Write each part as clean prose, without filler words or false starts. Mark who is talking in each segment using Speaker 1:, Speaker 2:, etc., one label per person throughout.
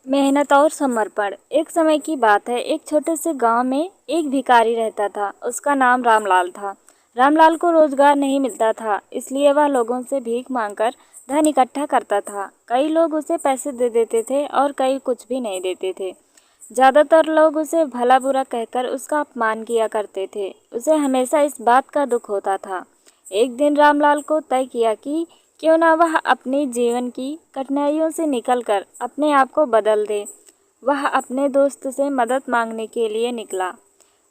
Speaker 1: मेहनत और समर्पण। एक समय की बात है, एक छोटे से गांव में एक भिखारी रहता था। उसका नाम रामलाल था। रामलाल को रोजगार नहीं मिलता था, इसलिए वह लोगों से भीख मांगकर धन इकट्ठा करता था। कई लोग उसे पैसे दे देते थे और कई कुछ भी नहीं देते थे। ज्यादातर लोग उसे भला बुरा कहकर उसका अपमान किया करते थे। उसे हमेशा इस बात का दुख होता था। एक दिन रामलाल को तय किया कि क्यों ना वह अपने जीवन की कठिनाइयों से निकलकर अपने आप को बदल दे। वह अपने दोस्त से मदद मांगने के लिए निकला,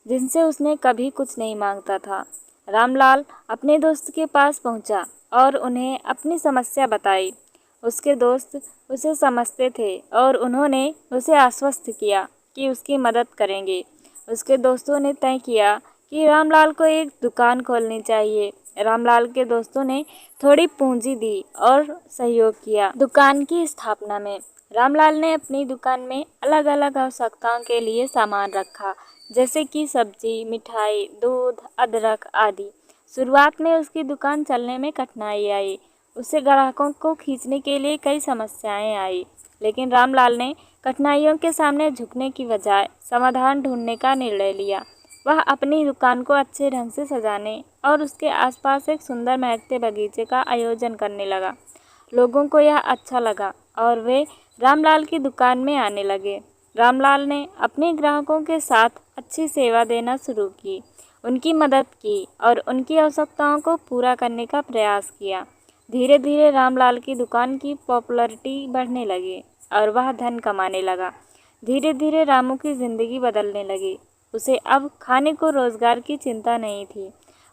Speaker 1: जिनसे उसने कभी कुछ नहीं मांगता था। रामलाल अपने दोस्त के पास पहुंचा और उन्हें अपनी समस्या बताई। उसके दोस्त उसे समझते थे और उन्होंने उसे आश्वस्त किया कि उसकी मदद करेंगे। उसके दोस्तों ने तय किया कि रामलाल को एक दुकान खोलनी चाहिए। रामलाल के दोस्तों ने थोड़ी पूंजी दी और सहयोग किया दुकान की स्थापना में। रामलाल ने अपनी दुकान में अलग अलग आवश्यकताओं के लिए सामान रखा, जैसे कि सब्जी, मिठाई, दूध, अदरक आदि। शुरुआत में उसकी दुकान चलने में कठिनाई आई। उसे ग्राहकों को खींचने के लिए कई समस्याएं आई, लेकिन रामलाल ने कठिनाइयों के सामने झुकने की बजाय समाधान ढूंढने का निर्णय लिया। वह अपनी दुकान को अच्छे ढंग से सजाने और उसके आसपास एक सुंदर महकते बगीचे का आयोजन करने लगा। लोगों को यह अच्छा लगा और वे रामलाल की दुकान में आने लगे। रामलाल ने अपने ग्राहकों के साथ अच्छी सेवा देना शुरू की, उनकी मदद की और उनकी आवश्यकताओं को पूरा करने का प्रयास किया। धीरे धीरे रामलाल की दुकान की पॉपुलैरिटी बढ़ने लगी और वह धन कमाने लगा। धीरे धीरे रामू की जिंदगी बदलने लगी। उसे अब खाने को रोजगार की चिंता नहीं थी।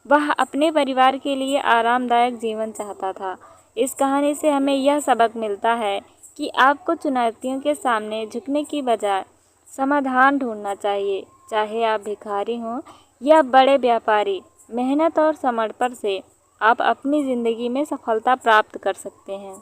Speaker 1: वह अपने परिवार के लिए आरामदायक जीवन चाहता था। इस कहानी से हमें यह सबक मिलता है कि आपको चुनौतियों के सामने झुकने की बजाय समाधान ढूंढना चाहिए। चाहे आप भिखारी हों या बड़े व्यापारी, मेहनत और समर्पण से आप अपनी ज़िंदगी में सफलता प्राप्त कर सकते हैं।